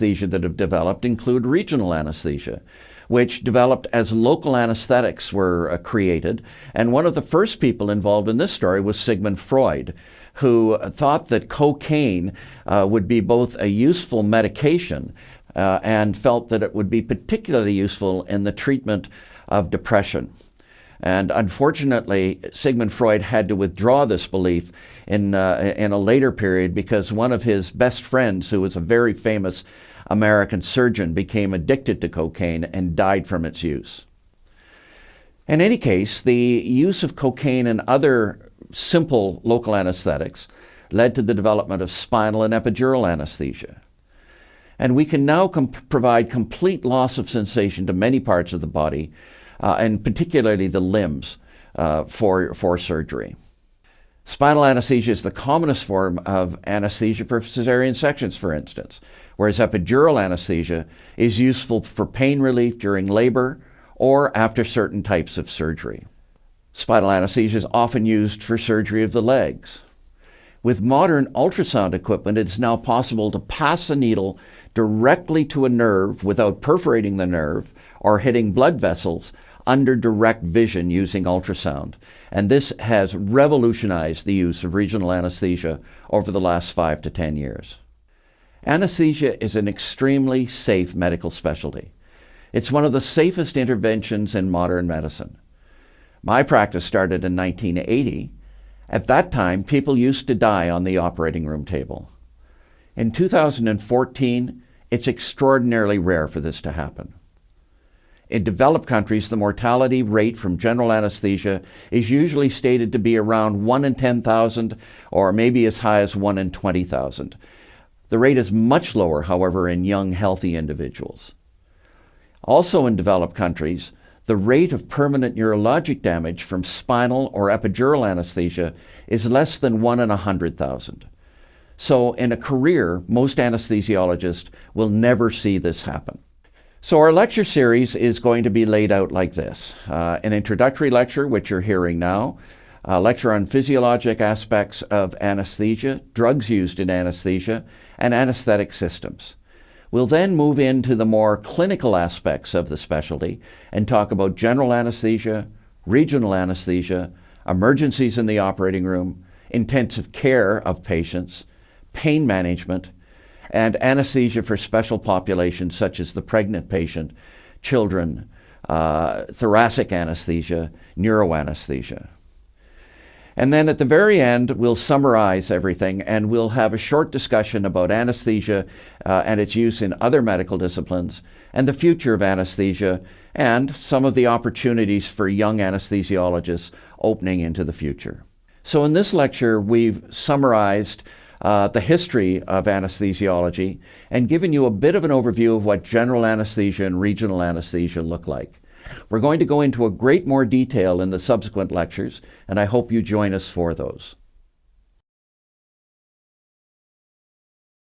anesthesia that have developed include regional anesthesia, which developed as local anesthetics were created. And one of the first people involved in this story was Sigmund Freud, who thought that cocaine would be both a useful medication and felt that it would be particularly useful in the treatment of depression. And unfortunately, Sigmund Freud had to withdraw this belief in a later period because one of his best friends, who was a very famous American surgeon, became addicted to cocaine and died from its use. In any case, the use of cocaine and other simple local anesthetics led to the development of spinal and epidural anesthesia. And we can now provide complete loss of sensation to many parts of the body, and particularly the limbs, for surgery. Spinal anesthesia is the commonest form of anesthesia for cesarean sections, for instance, whereas epidural anesthesia is useful for pain relief during labor or after certain types of surgery. Spinal anesthesia is often used for surgery of the legs. With modern ultrasound equipment, it's now possible to pass a needle directly to a nerve without perforating the nerve or hitting blood vessels under direct vision using ultrasound. And this has revolutionized the use of regional anesthesia over the last 5 to 10 years. Anesthesia is an extremely safe medical specialty. It's one of the safest interventions in modern medicine. My practice started in 1980. At that time, people used to die on the operating room table. In 2014, it's extraordinarily rare for this to happen. In developed countries, the mortality rate from general anesthesia is usually stated to be around 1 in 10,000 or maybe as high as 1 in 20,000. The rate is much lower, however, in young, healthy individuals. Also in developed countries, the rate of permanent neurologic damage from spinal or epidural anesthesia is less than 1 in 100,000. So in a career, most anesthesiologists will never see this happen. So our lecture series is going to be laid out like this. An introductory lecture, which you're hearing now, a lecture on physiologic aspects of anesthesia, drugs used in anesthesia, and anesthetic systems. We'll then move into the more clinical aspects of the specialty and talk about general anesthesia, regional anesthesia, emergencies in the operating room, intensive care of patients, pain management, and anesthesia for special populations such as the pregnant patient, children, thoracic anesthesia, neuroanesthesia. And then at the very end, we'll summarize everything and we'll have a short discussion about anesthesia and its use in other medical disciplines and the future of anesthesia and some of the opportunities for young anesthesiologists opening into the future. So in this lecture, we've summarized the history of anesthesiology and given you a bit of an overview of what general anesthesia and regional anesthesia look like. We're going to go into a great more detail in the subsequent lectures, and I hope you join us for those.